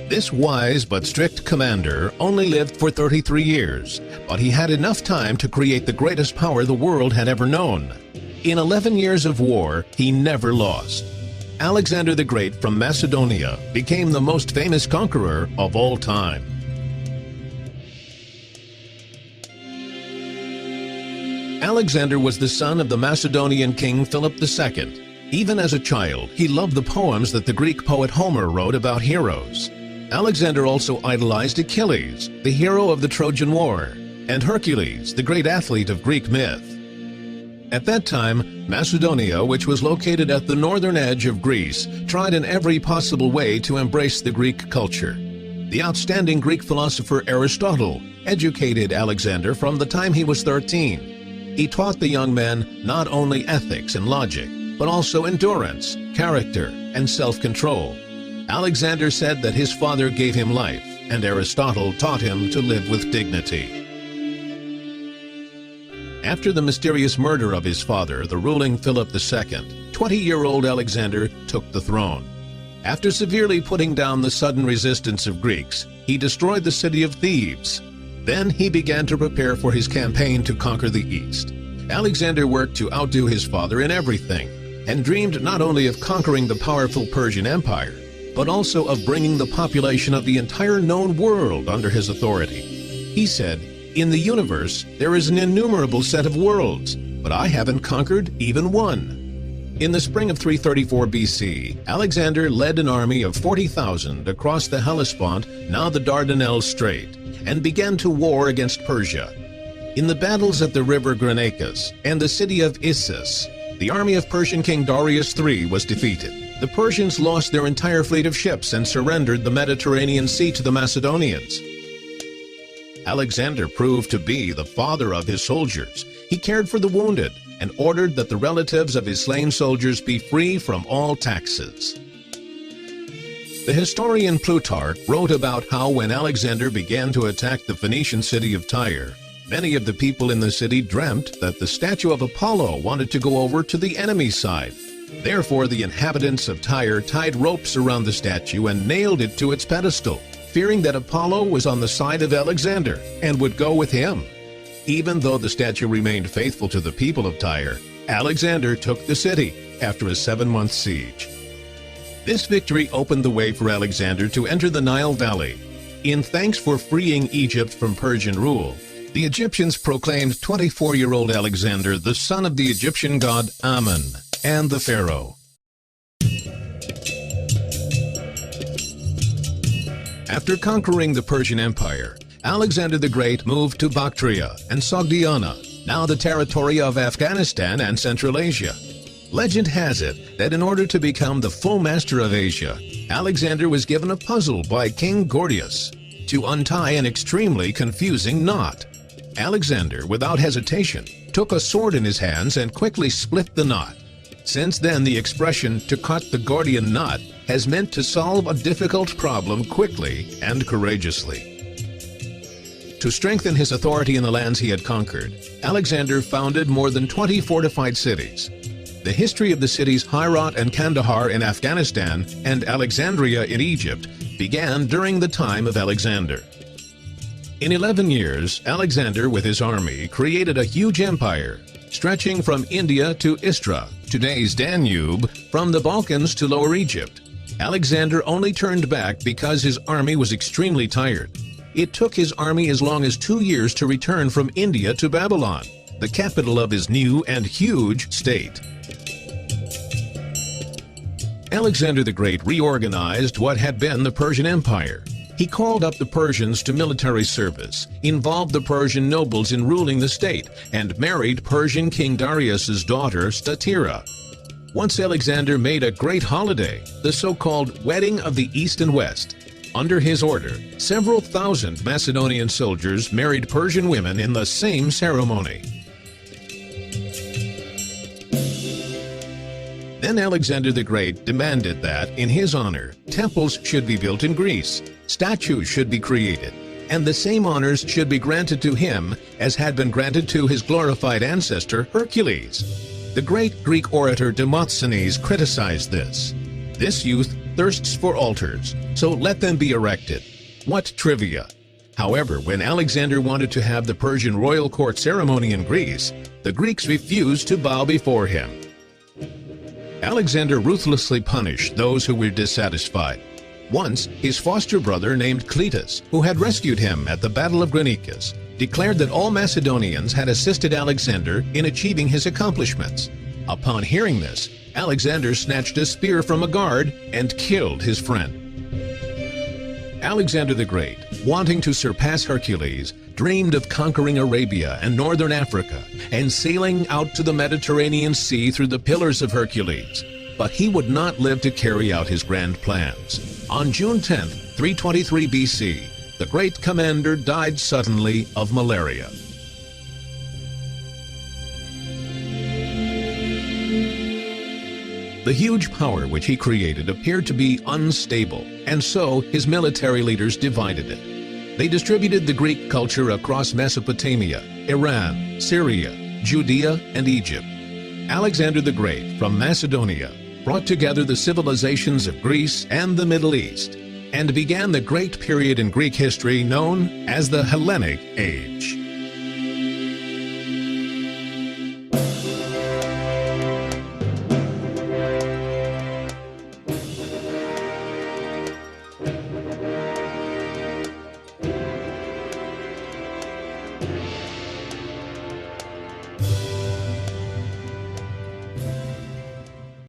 This wise but strict commander only lived for 33 years, but he had enough time to create the greatest power the world had ever known. In 11 years of war, he never lost. Alexander the Great from Macedonia became the most famous conqueror of all time. Alexander was the son of the Macedonian King Philip II. Even as a child, he loved the poems that the Greek poet Homer wrote about heroes. Alexander also idolized Achilles, the hero of the Trojan War, and Hercules, the great athlete of Greek myth. At that time, Macedonia, which was located at the northern edge of Greece, tried in every possible way to embrace the Greek culture. The outstanding Greek philosopher Aristotle educated Alexander from the time he was 13. He taught the young man not only ethics and logic, but also endurance, character, and self-control. Alexander said that his father gave him life, and Aristotle taught him to live with dignity. After the mysterious murder of his father, the ruling Philip II, 20-year-old Alexander took the throne. After severely putting down the sudden resistance of Greeks, he destroyed the city of Thebes. Then he began to prepare for his campaign to conquer the East. Alexander worked to outdo his father in everything, and dreamed not only of conquering the powerful Persian Empire, but also of bringing the population of the entire known world under his authority. He said, "In the universe, there is an innumerable set of worlds, but I haven't conquered even one." In the spring of 334 BC, Alexander led an army of 40,000 across the Hellespont, now the Dardanelles Strait, and began to war against Persia. In the battles at the river Granicus and the city of Issus, the army of Persian King Darius III was defeated. The Persians lost their entire fleet of ships and surrendered the Mediterranean Sea to the Macedonians. Alexander proved to be the father of his soldiers. He cared for the wounded and ordered that the relatives of his slain soldiers be free from all taxes. The historian Plutarch wrote about how when Alexander began to attack the Phoenician city of Tyre, many of the people in the city dreamt that the statue of Apollo wanted to go over to the enemy's side. Therefore, the inhabitants of Tyre tied ropes around the statue and nailed it to its pedestal, fearing that Apollo was on the side of Alexander and would go with him. Even though the statue remained faithful to the people of Tyre, Alexander took the city after a 7-month siege. This victory opened the way for Alexander to enter the Nile Valley. In thanks for freeing Egypt from Persian rule, the Egyptians proclaimed 24-year-old Alexander the son of the Egyptian god Ammon and the pharaoh. After conquering the Persian Empire, Alexander the Great moved to Bactria and Sogdiana, now the territory of Afghanistan and Central Asia. Legend has it that in order to become the full master of Asia, Alexander was given a puzzle by King Gordius to untie an extremely confusing knot. Alexander, without hesitation, took a sword in his hands and quickly split the knot. Since then, the expression "to cut the Gordian knot" has meant to solve a difficult problem quickly and courageously. To strengthen his authority in the lands he had conquered, Alexander founded more than 20 fortified cities. The history of the cities Herat and Kandahar in Afghanistan and Alexandria in Egypt began during the time of Alexander. In 11 years, Alexander with his army created a huge empire, stretching from India to Istra, today's Danube, from the Balkans to Lower Egypt. Alexander only turned back because his army was extremely tired. It took his army as long as 2 years to return from India to Babylon, the capital of his new and huge state. Alexander the Great reorganized what had been the Persian Empire. He called up the Persians to military service, involved the Persian nobles in ruling the state, and married Persian King Darius's daughter Statira. Once Alexander made a great holiday, the so-called Wedding of the East and West. Under his order, several thousand Macedonian soldiers married Persian women in the same ceremony. Then Alexander the Great demanded that, in his honor, temples should be built in Greece, statues should be created, and the same honors should be granted to him as had been granted to his glorified ancestor Hercules. The great Greek orator Demosthenes criticized this. This youth thirsts for altars, so let them be erected. What trivia! However, when Alexander wanted to have the Persian royal court ceremony in Greece, the Greeks refused to bow before him. Alexander ruthlessly punished those who were dissatisfied. Once, his foster brother named Cletus, who had rescued him at the Battle of Granicus, declared that all Macedonians had assisted Alexander in achieving his accomplishments. Upon hearing this, Alexander snatched a spear from a guard and killed his friend. Alexander the Great, wanting to surpass Hercules, dreamed of conquering Arabia and northern Africa and sailing out to the Mediterranean Sea through the Pillars of Hercules. But he would not live to carry out his grand plans. On June 10, 323 BC, the great commander died suddenly of malaria. The huge power which he created appeared to be unstable, and so his military leaders divided it. They distributed the Greek culture across Mesopotamia, Iran, Syria, Judea, and Egypt. Alexander the Great, from Macedonia, brought together the civilizations of Greece and the Middle East, and began the great period in Greek history known as the Hellenic Age.